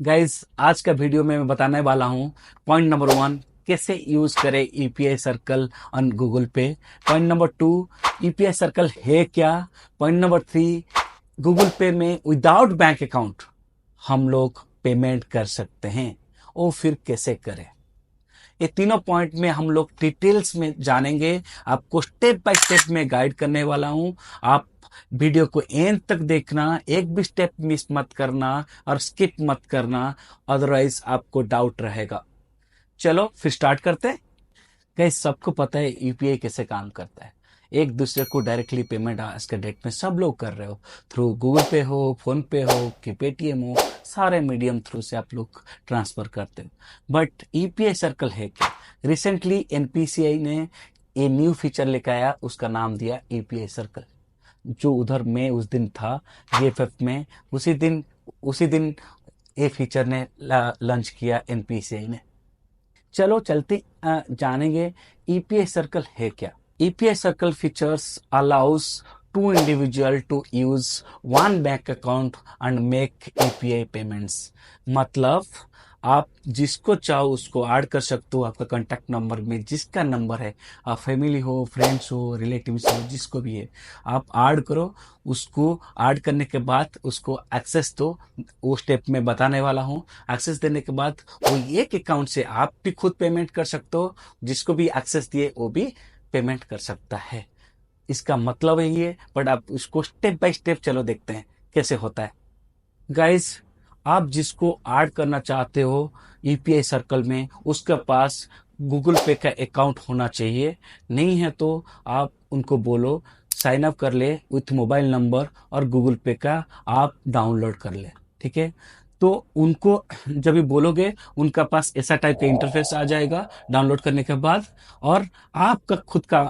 Guys, आज का video में मैं बताने वाला हूँ पॉइंट नंबर 1 कैसे यूज करें यूपीआई सर्कल ऑन गूगल पे। पॉइंट नंबर 2 यूपीआई सर्कल है क्या। पॉइंट नंबर 3 गूगल पे में विदाउट बैंक अकाउंट हम लोग पेमेंट कर सकते हैं और फिर कैसे करें। ये तीनों पॉइंट में हम लोग डिटेल्स में जानेंगे। आपको स्टेप बाय स्टेप में गाइड करने वाला हूं। आप वीडियो को एंड तक देखना, एक भी स्टेप मिस मत करना और स्किप मत करना, अदरवाइज आपको डाउट रहेगा। चलो फिर स्टार्ट करते हैं। गाइस, सबको पता है यूपीआई कैसे काम करता है। एक दूसरे को डायरेक्टली पेमेंट आज के डेट में सब लोग कर रहे हो, थ्रू गूगल पे हो, फोन पे हो कि पेटीएम हो, सारे मीडियम थ्रू से आप लोग ट्रांसफर करते हो। बट यूपीआई सर्कल है क्या। रिसेंटली एनपीसीआई ने ये न्यू फीचर लेकर आया, उसका नाम दिया यूपीआई सर्कल। जो उधर मैं उस दिन था जीएफएफ में, उसी दिन ये फीचर ने लॉन्च किया एनपीसीआई ने। चलो चलते जानेंगे ईपीआई सर्कल है क्या। UPI circle features allows to individual to use one bank account and make UPI payments. मतलब आप जिसको चाहो उसको ऐड कर सकते हो। आपका कॉन्टैक्ट नंबर में जिसका नंबर है, आप फैमिली हो, फ्रेंड्स हो, रिलेटिव्स हो, जिसको भी है आप ऐड करो। उसको ऐड करने के बाद उसको एक्सेस दो। वो स्टेप में बताने वाला हूँ। एक्सेस देने के बाद वो एक अकाउंट से आप भी खुद पेमेंट कर सकते हो, जिसको भी एक्सेस दिए वो भी पेमेंट कर सकता है। इसका मतलब यही है, बट आप उसको स्टेप बाय स्टेप चलो देखते हैं कैसे होता है। गाइस, आप जिसको ऐड करना चाहते हो यूपीआई सर्कल में, उसके पास गूगल पे का अकाउंट होना चाहिए। नहीं है तो आप उनको बोलो साइन अप कर ले विथ मोबाइल नंबर और गूगल पे का आप डाउनलोड कर ले। ठीक है, तो उनको जब भी बोलोगे उनका पास ऐसा टाइप का इंटरफेस आ जाएगा डाउनलोड करने के बाद, और आपका खुद का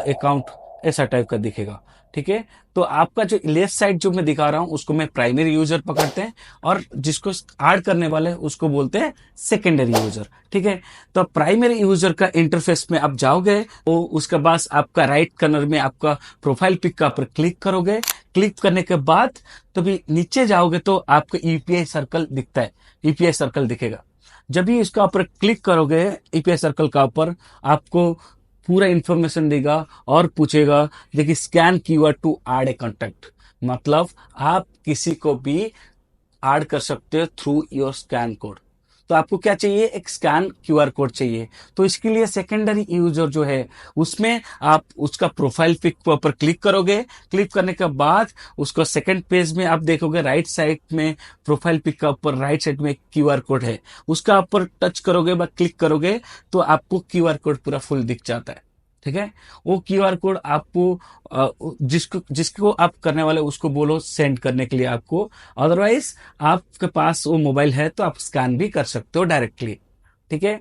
अकाउंट ऐसा टाइप का दिखेगा। ठीक है, तो आपका जो लेफ्ट साइड जो मैं दिखा रहा हूं उसको मैं प्राइमरी यूजर पकड़ते हैं, और जिसको ऐड करने वाले हैं उसको बोलते हैं सेकेंडरी यूजर। ठीक है, तो प्राइमरी यूजर का इंटरफेस में आप जाओगे, तो उसके बाद आपका राइट कॉर्नर में आपका प्रोफाइल पिक का पर क्लिक करोगे। क्लिक करने के बाद तो भी नीचे जाओगे तो आपको यूपीआई सर्कल दिखता है, यूपीआई सर्कल दिखेगा। जब भी इसका ऊपर क्लिक करोगे यूपीआई सर्कल का ऊपर, आपको पूरा इंफॉर्मेशन देगा और पूछेगा देखिए scan QR to add a contact. मतलब आप किसी को भी ऐड कर सकते हो थ्रू योर स्कैन कोड। तो आपको क्या चाहिए, एक स्कैन क्यूआर कोड चाहिए। तो इसके लिए सेकेंडरी यूजर जो है उसमें आप उसका प्रोफाइल पिक पर क्लिक करोगे। क्लिक करने के बाद उसको सेकंड पेज में आप देखोगे राइट साइड में प्रोफाइल पिक का ऊपर राइट साइड में क्यूआर कोड है, उसका ऊपर टच करोगे व क्लिक करोगे तो आपको क्यूआर कोड पूरा फुल दिख जाता है। ठीक है, वो क्यूआर कोड आपको जिसको जिसको आप करने वाले उसको बोलो सेंड करने के लिए आपको। अदरवाइज आपके पास वो मोबाइल है तो आप स्कैन भी कर सकते हो डायरेक्टली। ठीक है,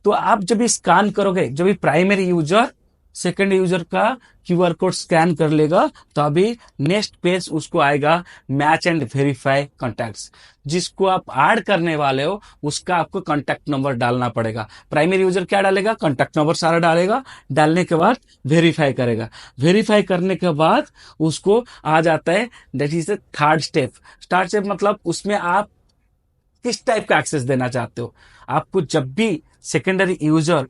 तो आप जब भी स्कैन करोगे, जब भी प्राइमरी यूजर सेकंड यूजर का क्यूआर कोड स्कैन कर लेगा तो अभी नेक्स्ट पेज उसको आएगा मैच एंड वेरीफाई कॉन्टैक्ट्स। जिसको आप ऐड करने वाले हो उसका आपको कॉन्टैक्ट नंबर डालना पड़ेगा। प्राइमरी यूजर क्या डालेगा, कॉन्टैक्ट नंबर सारा डालेगा। डालने के बाद वेरीफाई करेगा। वेरीफाई करने के बाद उसको आ जाता है that is the third step. Third step मतलब उसमें आप किस टाइप का एक्सेस देना चाहते हो। आपको जब भी सेकेंडरी यूजर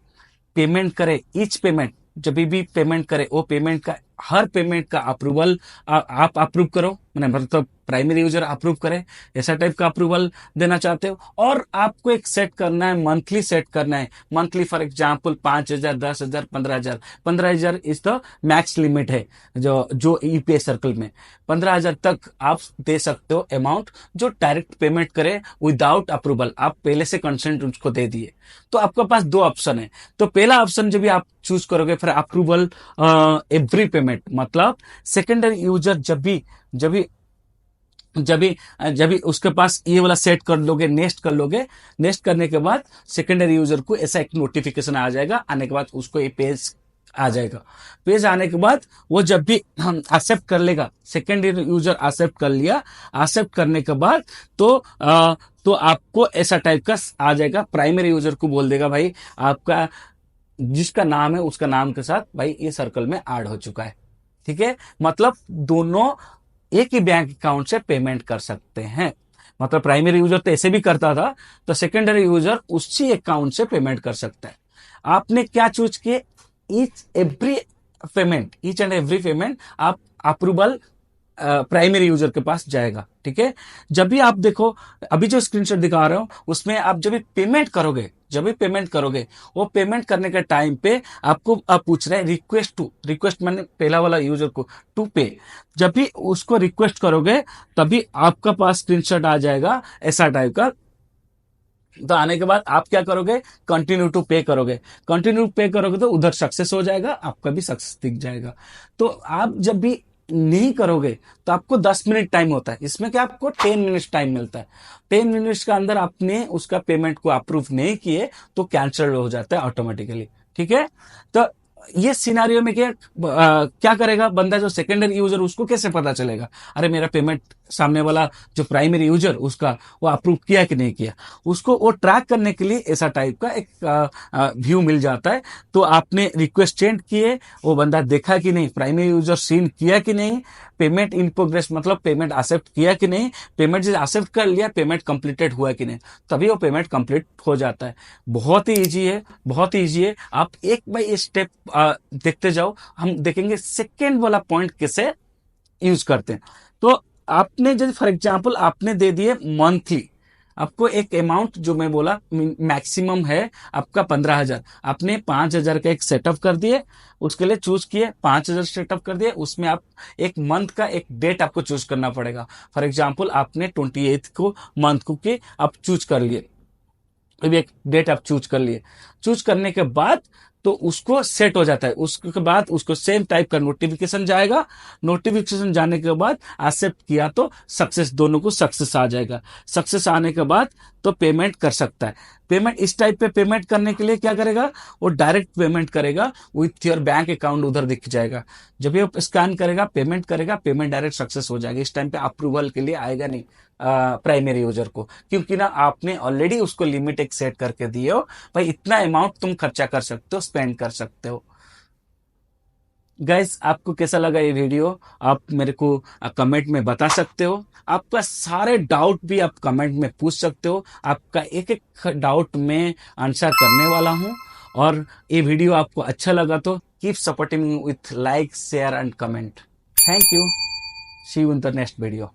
पेमेंट करे, ईच पेमेंट जब भी पेमेंट करे वो पेमेंट का हर पेमेंट का अप्रूवल आप अप्रूव करो, मैंने मतलब प्राइमरी यूजर अप्रूव करे, ऐसा टाइप का अप्रूवल देना चाहते हो। और आपको एक सेट करना है, मंथली सेट करना है। Monthly for example 5,000, 10,000, 15,000। 15,000 is the max limit है जो जो यूपीआई सर्कल में। 15,000 तक आप दे सकते हो अमाउंट, जो डायरेक्ट पेमेंट करे विदाउट अप्रूवल। आप पहले से कंसेंट उसको दे दिए। तो आपके पास दो ऑप्शन है। तो पहला ऑप्शन जब भी आप चूज करोगे फिर अप्रूवल एवरी पेमेंट, मतलब सेकेंडरी यूजर जब भी उसके पास ये वाला सेट कर लोगे, नेक्स्ट कर लोगे। नेक्स्ट करने के बाद सेकेंडरी यूजर को ऐसा एक नोटिफिकेशन आ जाएगा। आने के बाद उसको ये पेज आ जाएगा। पेज आने के बाद वो जब भी हम एक्सेप्ट कर लेगा, सेकेंडरी यूजर एक्सेप्ट कर लिया, एक्सेप्ट करने के बाद तो आपको ऐसा टाइप का आ जाएगा। प्राइमरी यूजर को बोल देगा भाई आपका जिसका नाम है उसका नाम के साथ भाई ये सर्कल में ऐड हो चुका है। ठीक है, मतलब दोनों एक ही बैंक अकाउंट से पेमेंट कर सकते हैं। मतलब प्राइमरी यूजर तो ऐसे भी करता था, तो सेकेंडरी यूजर उसी अकाउंट से पेमेंट कर सकता है। आपने क्या चूज किए, ईच एंड एवरी पेमेंट आप अप्रूवल प्राइमरी यूजर के पास जाएगा। ठीक है, जब भी आप देखो, अभी जो स्क्रीनशॉट दिखा रहा हूं उसमें आप जब भी पेमेंट करोगे वो पेमेंट करने के टाइम पे आपको आप पूछ रहे हैं रिक्वेस्ट मैंने पहला वाला यूजर को टू पे, जब भी उसको रिक्वेस्ट करोगे तभी आपका पास स्क्रीनशॉट आ जाएगा ऐसा टाइप का। तो आने के बाद आप क्या करोगे, कंटिन्यू पे करोगे तो उधर सक्सेस हो जाएगा, आपका भी सक्सेस दिख जाएगा। तो आप जब भी नहीं करोगे तो आपको 10 मिनट टाइम होता है, इसमें क्या आपको 10 मिनट्स टाइम मिलता है। 10 मिनट्स के अंदर आपने उसका पेमेंट को अप्रूव नहीं किए तो कैंसिल हो जाता है ऑटोमेटिकली। ठीक है, तो ये सिनारियो में क्या करेगा बंदा, जो सेकेंडरी यूजर उसको कैसे पता चलेगा, अरे मेरा पेमेंट सामने वाला जो प्राइमरी यूजर उसका वो अप्रूव किया कि नहीं किया, उसको वो ट्रैक करने के लिए ऐसा टाइप का एक व्यू मिल जाता है। तो आपने रिक्वेस्ट सेंड किए, वो बंदा देखा कि नहीं, प्राइमरी यूजर सीन किया कि नहीं, पेमेंट इन प्रोग्रेस मतलब पेमेंट एक्सेप्ट किया कि नहीं, पेमेंट जैसे एक्सेप्ट कर लिया, पेमेंट कंप्लीटेड हुआ कि नहीं, तभी वो पेमेंट कंप्लीट हो जाता है। बहुत ही इजी है, बहुत ही इजी है। आप एक बाई स्टेप देखते जाओ, हम देखेंगे सेकेंड वाला पॉइंट कैसे यूज करते हैं। तो आपने जैसे फॉर एग्जांपल आपने दे दिए मंथली, आपको एक अमाउंट जो मैं बोला मैक्सिमम है आपका 15,000, आपने 5,000 का एक सेटअप कर दिए, उसके लिए चूज किए 5,000 सेटअप कर दिए, उसमें आप एक मंथ का एक डेट आपको चूज करना पड़ेगा। फॉर एग्जांपल आपने 28 को मंथ को के आप चूज कर लिए, अभी एक डेट आप चूज कर लिए, चूज करने के बाद तो उसको सेट हो जाता है, उसके बाद उसको सेम टाइप का नोटिफिकेशन जाएगा, नोटिफिकेशन जाने के बाद एक्सेप्ट किया तो सक्सेस, दोनों को सक्सेस आ जाएगा। सक्सेस आने के बाद तो पेमेंट कर सकता है। पेमेंट इस टाइप पे पेमेंट करने के लिए क्या करेगा, वो डायरेक्ट पेमेंट करेगा विथ योर बैंक अकाउंट, उधर दिख जाएगा। जब ये स्कैन करेगा, पेमेंट करेगा, पेमेंट डायरेक्ट सक्सेस हो जाएगा। इस टाइम पे अप्रूवल के लिए आएगा नहीं प्राइमरी यूजर को, क्योंकि ना आपने ऑलरेडी उसको लिमिट एक सेट करके दिए हो, भाई इतना अमाउंट तुम खर्चा कर सकते हो, स्पेंड कर सकते हो। गाइस आपको कैसा लगा ये वीडियो, आप मेरे को कमेंट में बता सकते हो। आपका सारे डाउट भी आप कमेंट में पूछ सकते हो, आपका एक एक डाउट में आंसर करने वाला हूं। और ये वीडियो आपको अच्छा लगा तो keep supporting with like share and comment. Thank you, see you in the next video.